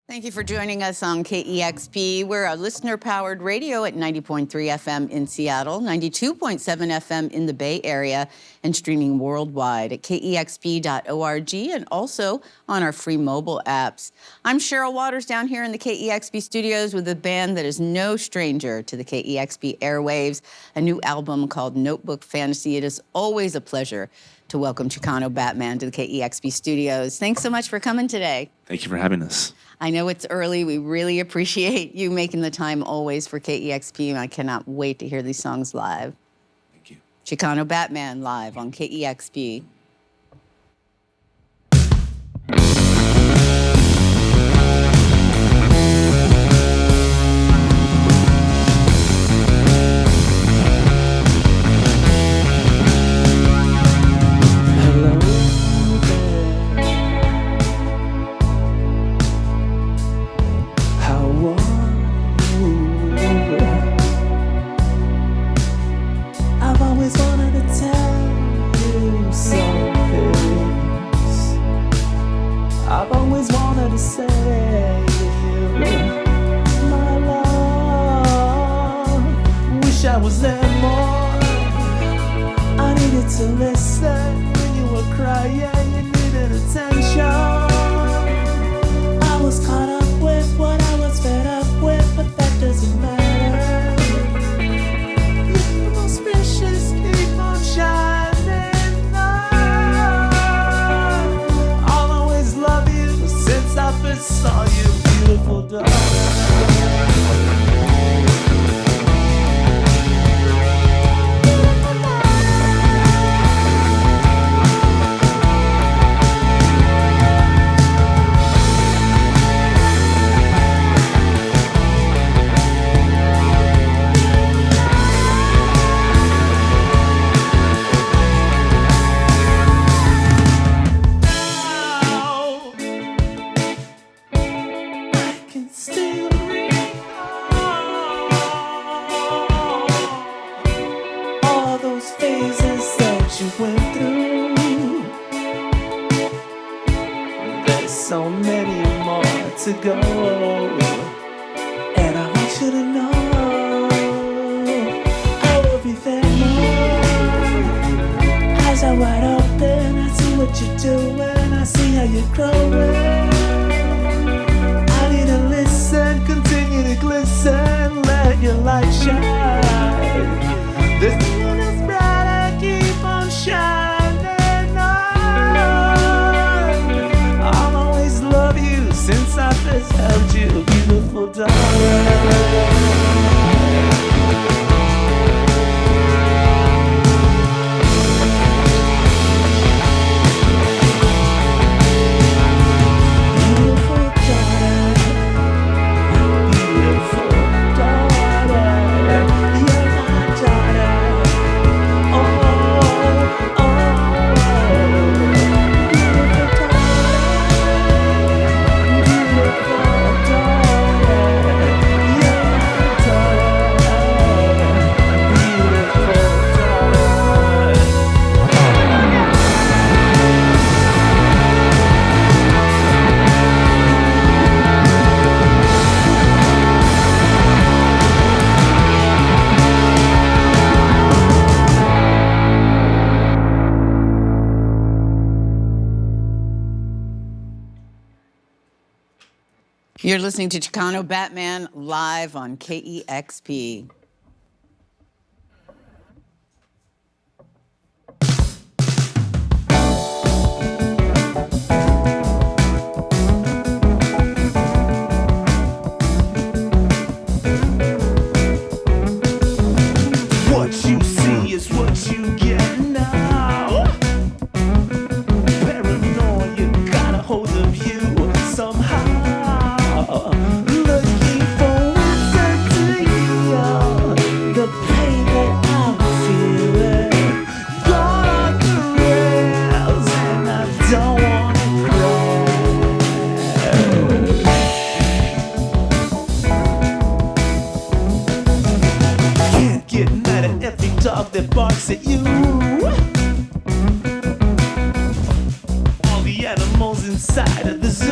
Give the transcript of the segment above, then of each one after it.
Thank you for joining us on KEXP. We're a listener-powered radio at 90.3 FM in Seattle, 92.7 FM in the Bay Area, and streaming worldwide at kexp.org and also on our free mobile apps. I'm Cheryl Waters down here in the KEXP studios with a band that is no stranger to the KEXP airwaves, a new album called Notebook Fantasy. It is always a pleasure to welcome Chicano Batman to the KEXP studios. Thanks so much for coming today. Thank you for having us. I know it's early. We really appreciate you making the time always for KEXP, and I cannot wait to hear these songs live. Thank you. Chicano Batman live on KEXP. You're listening to Chicano Batman live on KEXP. What you see is what you get now. Paranoia got a hold of you somehow. Looking for certainty, the pain that I'm feeling. Gone off the rails and I don't wanna crash. Can't get mad at every dog that barks at you. All the animals inside of the zoo.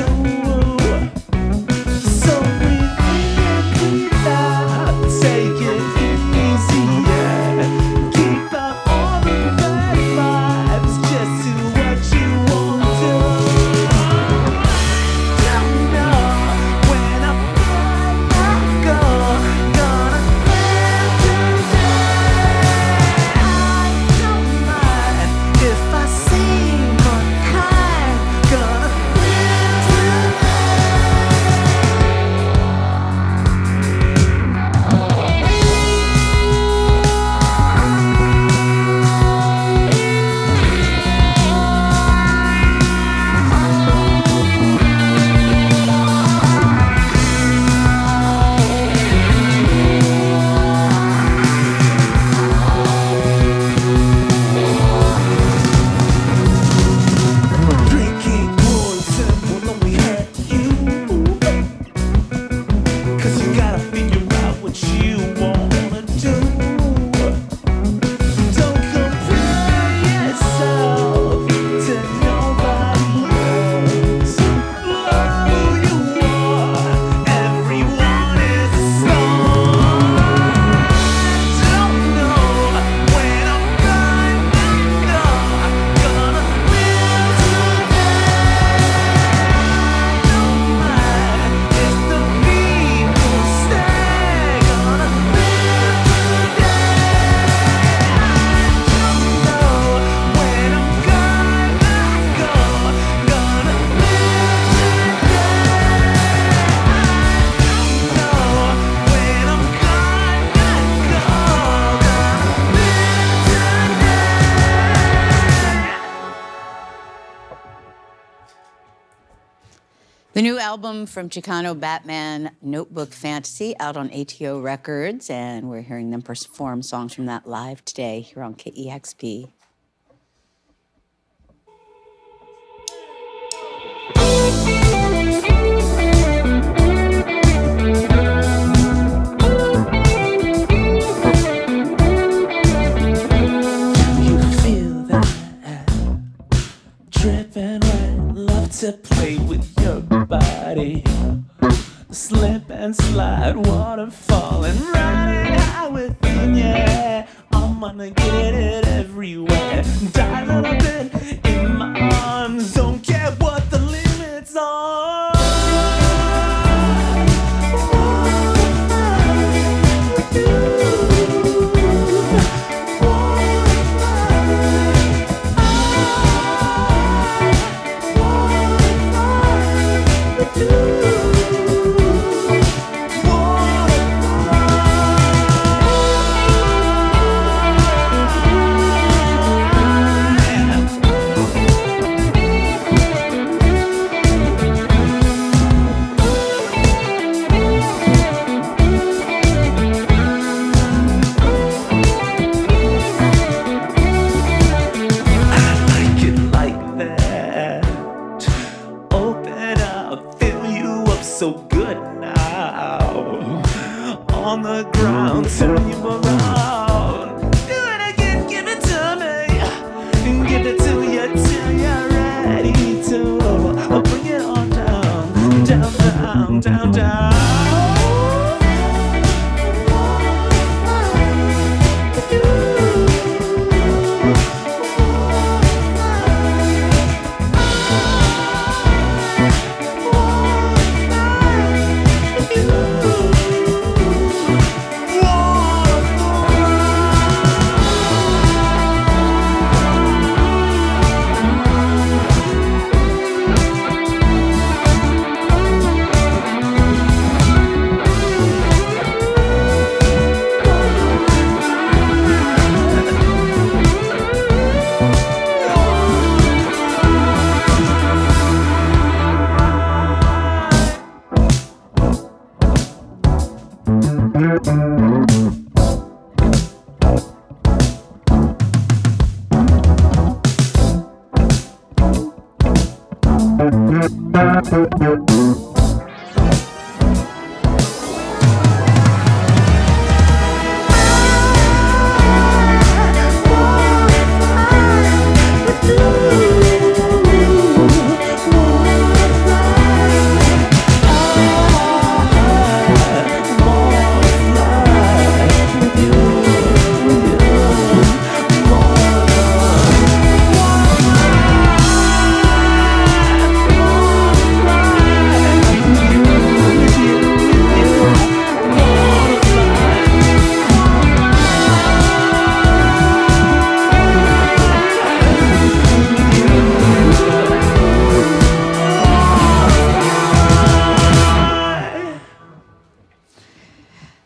The new album from Chicano, Batman, Notebook Fantasy, out on ATO Records, and we're hearing them perform songs from that live today here on KEXP. Dripping wet, love to play with your body. Slip and slide, waterfall and riding high within you. I'm gonna get it everywhere. Die a little bit in my arms. Don't care what the limits are. So good now. On the ground, turn you around. Do it again, give it to me. And give it to you till you're ready to. I'll bring it on down, down, down, down, down.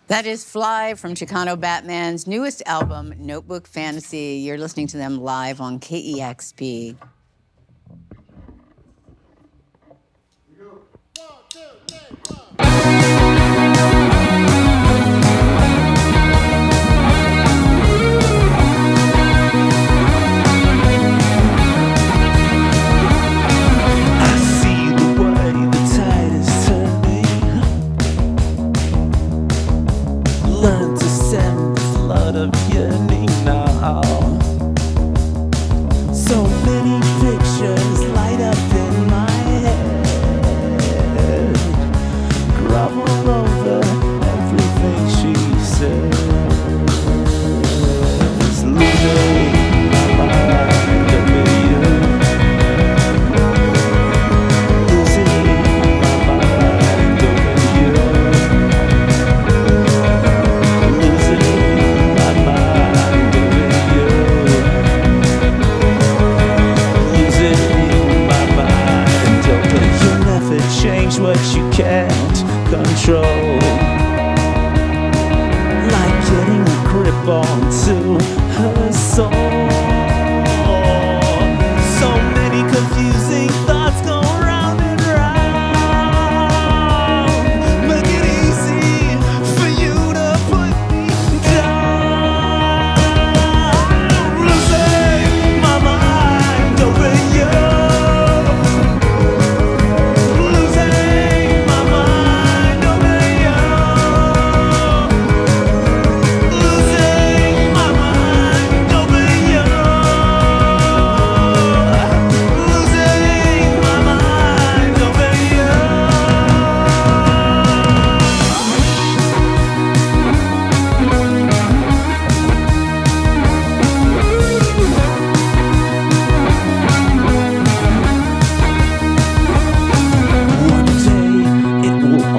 That is Fly from Chicano Batman's newest album, Notebook Fantasy. You're listening to them live on KEXP. Learn to send the flood of yearning now. So many pictures light up in my head. Grovel over everything she says. Losing my mind over you. Losing my mind over you. Change what you can't control. Like getting a grip onto her soul. So many confusing thoughts go round and round.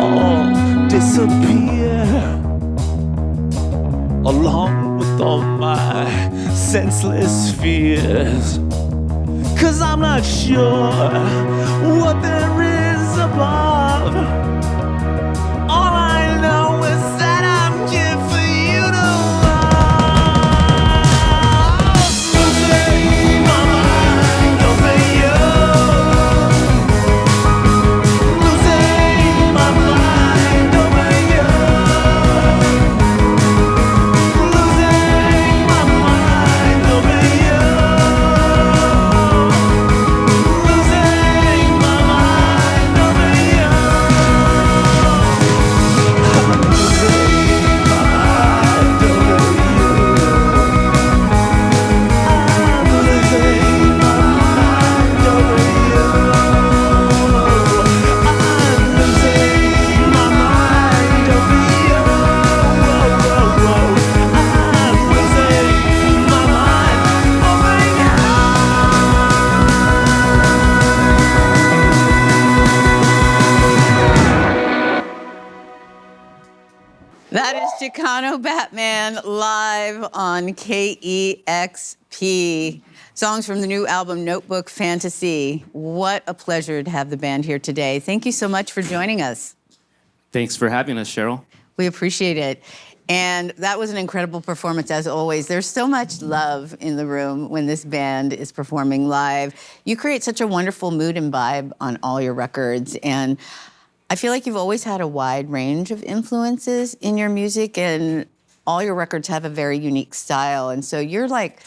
all disappear, along with all my senseless fears. 'Cause I'm not sure what there is above. All I know is that I'm here for you to love. Losing my mind over you. Losing my mind over you. Losing my mind over you. Losing my mind over you. I'm losing my mind over you. I'm losing my mind over you. I'm losing my mind over you. I'm losing my mind over you. That is Chicano Batman live on KEXP. Songs from the new album Notebook Fantasy. What a pleasure to have the band here today. Thank you so much for joining us. Thanks for having us, Cheryl. We appreciate it. And that was an incredible performance, as always. There's so much love in the room when this band is performing live. You create such a wonderful mood and vibe on all your records. And I feel like you've always had a wide range of influences in your music, and all your records have a very unique style. And so you're like,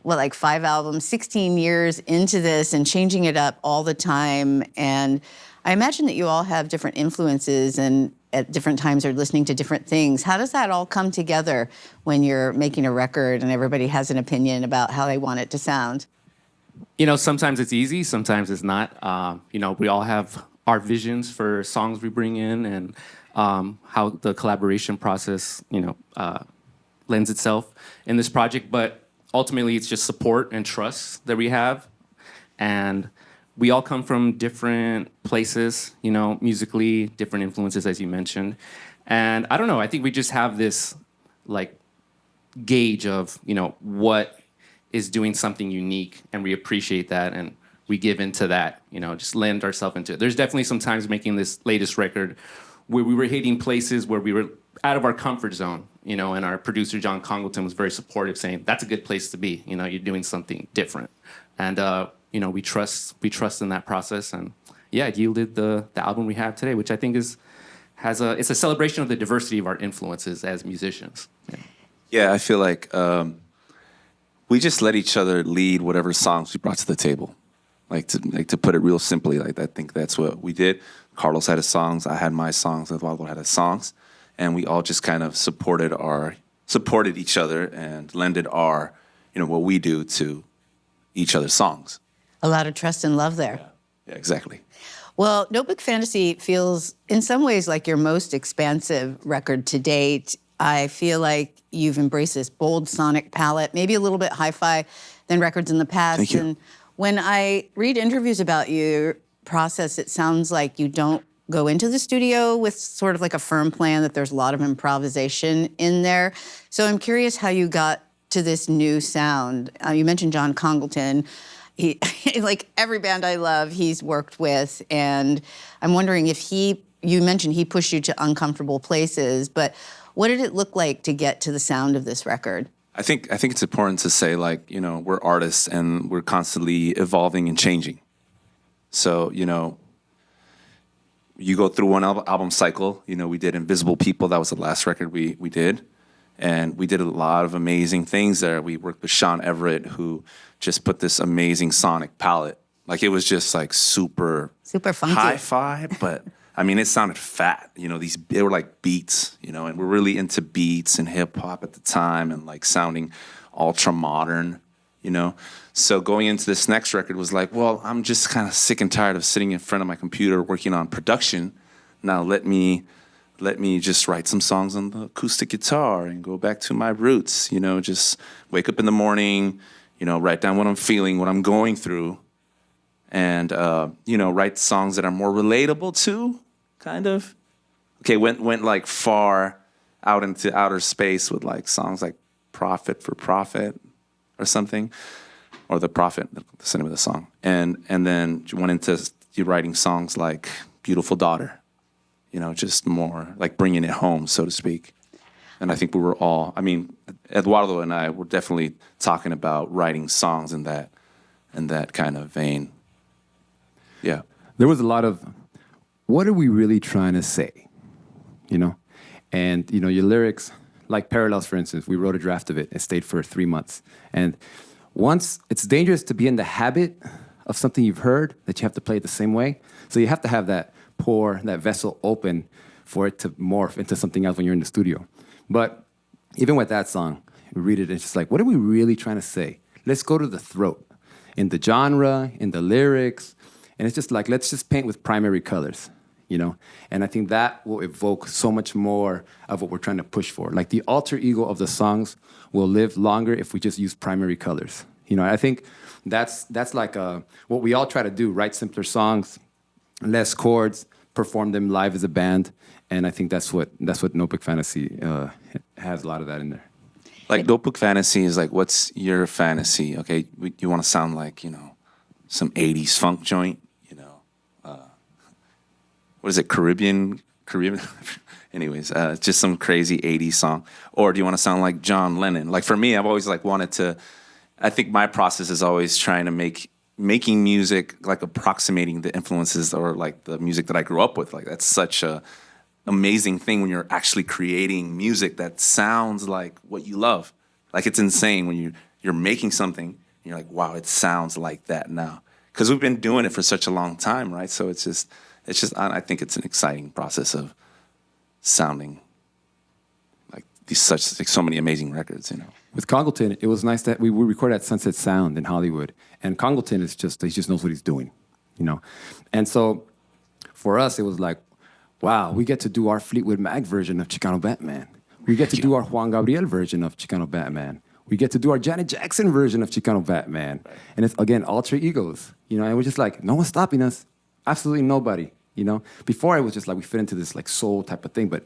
what, like 5 albums, 16 years into this and changing it up all the time. And I imagine that you all have different influences and at different times are listening to different things. How does that all come together when you're making a record and everybody has an opinion about how they want it to sound? You know, sometimes it's easy, sometimes it's not. You know, we all have our visions for songs we bring in and how the collaboration process, lends itself in this project. But ultimately, it's just support and trust that we have. And we all come from different places, musically, different influences, as you mentioned. And I don't know, I think we just have this, gauge of, what is doing something unique, and we appreciate that, and we give into that, just lend ourselves into it. There's definitely some times making this latest record where we were hitting places where we were out of our comfort zone, and our producer, John Congleton, was very supportive, saying, that's a good place to be, you're doing something different. And, we trust in that process, and yeah, it yielded the album we have today, which I think it's a celebration of the diversity of our influences as musicians. Yeah, I feel like we just let each other lead whatever songs we brought to the table. To put it real simply, I think that's what we did. Carlos had his songs, I had my songs, Eduardo had his songs, and we all just kind of supported each other and lended our, what we do to each other's songs. A lot of trust and love there. Yeah, exactly. Well, Notebook Fantasy feels in some ways like your most expansive record to date. I feel like you've embraced this bold sonic palette, maybe a little bit hi-fi than records in the past. Thank you. And when I read interviews about your process, it sounds like you don't go into the studio with sort of like a firm plan, that there's a lot of improvisation in there. So I'm curious how you got to this new sound. You mentioned John Congleton. He, like every band I love, he's worked with, and I'm wondering if you mentioned he pushed you to uncomfortable places, but what did it look like to get to the sound of this record? I think it's important to say, we're artists and we're constantly evolving and changing. So, you go through one album cycle. We did Invisible People. That was the last record we did. And we did a lot of amazing things there. We worked with Sean Everett, who just put this amazing sonic palette. It was just super funky. Hi-fi, but it sounded fat. They were like beats, and we're really into beats and hip hop at the time, and sounding ultra modern, So going into this next record was well, I'm just kind of sick and tired of sitting in front of my computer working on production. Now let me just write some songs on the acoustic guitar and go back to my roots, just wake up in the morning, write down what I'm feeling, what I'm going through, and, write songs that are more relatable to, kind of, went like far out into outer space with like songs like Profit for Profit or something, or The Prophet, that's the name of the song. And then went into writing songs like Beautiful Daughter, just more like bringing it home, so to speak. And I think we were all, Eduardo and I were definitely talking about writing songs in that kind of vein. Yeah. There was a lot of, what are we really trying to say? And, your lyrics, like Parallels, for instance, we wrote a draft of it. It stayed for 3 months. And once, it's dangerous to be in the habit of something you've heard that you have to play it the same way. So you have to have that vessel open for it to morph into something else when you're in the studio. But even with that song, we read it, and it's just like, what are we really trying to say? Let's go to the throat, in the genre, in the lyrics. And it's just like, let's just paint with primary colors, And I think that will evoke so much more of what we're trying to push for. Like the alter ego of the songs will live longer if we just use primary colors. I think that's like what we all try to do, write simpler songs, less chords, perform them live as a band. And I think that's what Notebook Fantasy has a lot of that in there. Like Notebook Fantasy is like, what's your fantasy? Okay, you want to sound like, some 80s funk joint, what is it, Caribbean? Anyways, just some crazy 80s song. Or do you want to sound like John Lennon? Like for me, I've always like wanted to, I think my process is always trying to making music, like approximating the influences or like the music that I grew up with. Like that's such a amazing thing when you're actually creating music that sounds like what you love. Like it's insane when you're making something and you're like, wow, it sounds like that now. Because we've been doing it for such a long time, right? So it's just, I think it's an exciting process of sounding like so many amazing records, With Congleton, it was nice that we recorded at Sunset Sound in Hollywood. And Congleton he just knows what he's doing, And so for us, it was like, wow, we get to do our Fleetwood Mac version of Chicano Batman. We get to do our Juan Gabriel version of Chicano Batman. We get to do our Janet Jackson version of Chicano Batman. Right. And it's, again, alter egos, and we're just like, no one's stopping us. Absolutely nobody, Before, it was just like we fit into this like soul type of thing. But,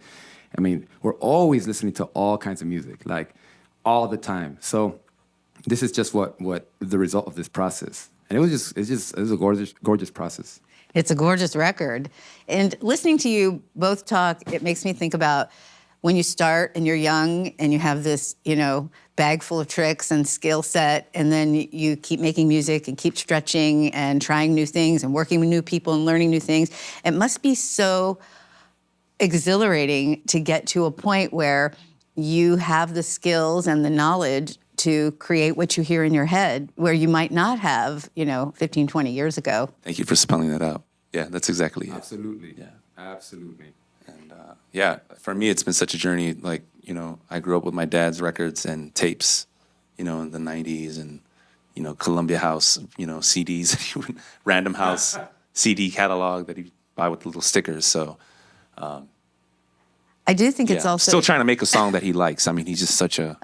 we're always listening to all kinds of music, like all the time. So this is just what the result of this process. And it was a gorgeous process. It's a gorgeous record. And listening to you both talk, it makes me think about when you start and you're young and you have this, bag full of tricks and skill set, and then you keep making music and keep stretching and trying new things and working with new people and learning new things. It must be so exhilarating to get to a point where you have the skills and the knowledge to create what you hear in your head where you might not have, 15, 20 years ago. Thank you for spelling that out. Yeah, that's exactly it. Absolutely. Yeah. Absolutely. And for me, it's been such a journey. Like, I grew up with my dad's records and tapes, in the 90s and, Columbia House, CDs, Random House CD catalog that he'd buy with little stickers. So I do think it's also... Still trying to make a song that he likes. He's just such a...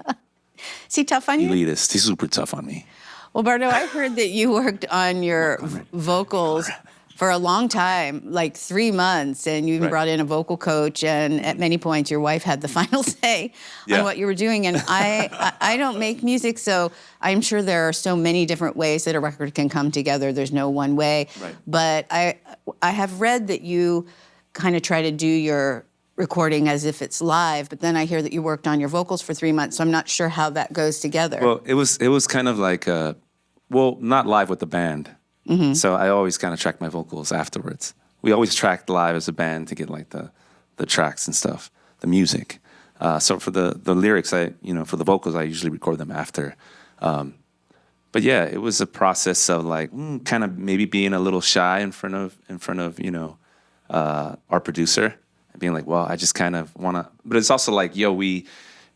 Is he tough on you? Elitist. He's super tough on me. Well, Bardo, I heard that you worked on your vocals for a long time, like 3 months, and you even brought in a vocal coach, and at many points your wife had the final say on what you were doing. And I don't make music, so I'm sure there are so many different ways that a record can come together. There's no one way. Right. But I have read that you kind of try to do your recording as if it's live, but then I hear that you worked on your vocals for 3 months, so I'm not sure how that goes together. Well, it was kind of like, not live with the band. Mm-hmm. So I always kind of track my vocals afterwards. We always tracked live as a band to get like the tracks and stuff, the music. So for the lyrics, for the vocals, I usually record them after. But yeah, it was a process of like kind of maybe being a little shy in front of our producer and being like, well, I just kind of want to. But it's also like, we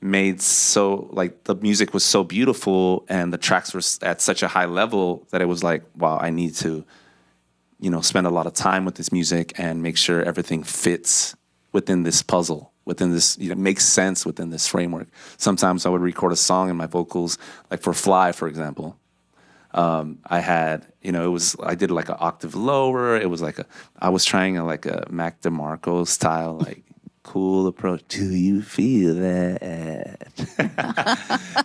made the music was so beautiful and the tracks were at such a high level that it was like, wow, I need to, spend a lot of time with this music and make sure everything fits within this puzzle, within this, makes sense within this framework. Sometimes I would record a song in my vocals, like for Fly, for example. I had, I did like an octave lower. It was like I was trying like a Mac DeMarco style, like cool approach. Do you feel that?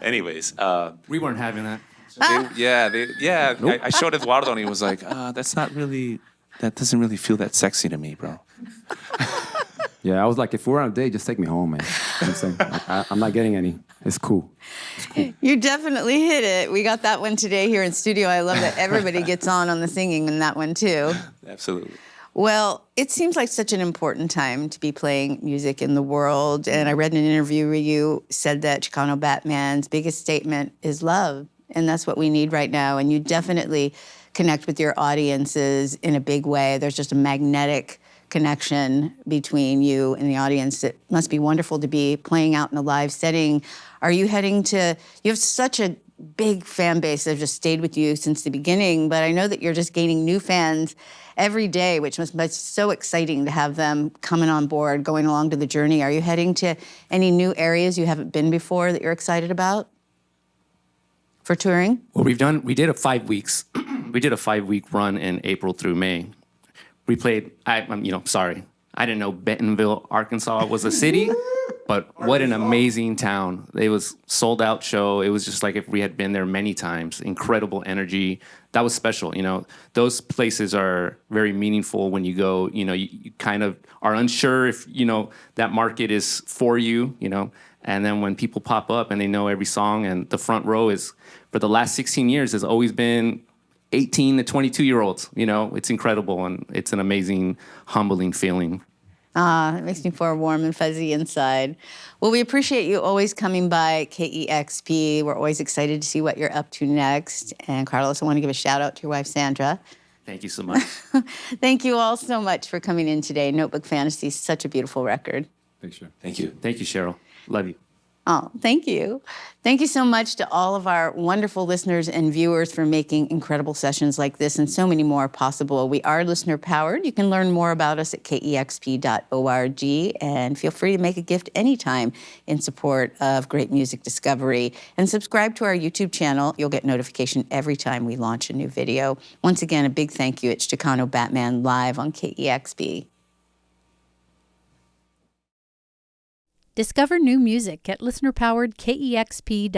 Anyways, We weren't having that. I showed Eduardo and he was like, that doesn't really feel that sexy to me, bro. Yeah, I was like, if we're on a date, just take me home, man. You know what I'm saying? Like, I'm not getting any. It's cool. You definitely hit it. We got that one today here in studio. I love that everybody gets on the singing in that one too. Absolutely. Well, it seems like such an important time to be playing music in the world. And I read in an interview where you said that Chicano Batman's biggest statement is love. And that's what we need right now. And you definitely connect with your audiences in a big way. There's just a magnetic connection between you and the audience. It must be wonderful to be playing out in a live setting. Are you heading to, you have such a big fan base that have just stayed with you since the beginning, but I know that you're just gaining new fans every day, which must be so exciting to have them coming on board, going along to the journey. Are you heading to any new areas you haven't been before that you're excited about for touring? Well, we did a 5 weeks. We did a 5-week run in April through May. We played, sorry, I didn't know Bentonville, Arkansas was a city, but what an amazing town. It was sold out show. It was just like if we had been there many times. Incredible energy. That was special, Those places are very meaningful when you go, you kind of are unsure if, that market is for you, And then when people pop up and they know every song, and the front row is, for the last 16 years, has always been 18 to 22-year-olds. It's incredible, and it's an amazing, humbling feeling. It makes me feel warm and fuzzy inside. Well, we appreciate you always coming by KEXP. We're always excited to see what you're up to next. And Carlos, I want to give a shout out to your wife, Sandra. Thank you so much. Thank you all so much for coming in today. Notebook Fantasy is such a beautiful record. Thanks, sure. Thank you. Thank you, Cheryl. Love you. Oh, thank you. Thank you so much to all of our wonderful listeners and viewers for making incredible sessions like this and so many more possible. We are listener powered. You can learn more about us at kexp.org, and feel free to make a gift anytime in support of great music discovery. And subscribe to our YouTube channel. You'll get notification every time we launch a new video. Once again, a big thank you. It's Chicano Batman live on KEXP. Discover new music at listener-powered KEXP.org.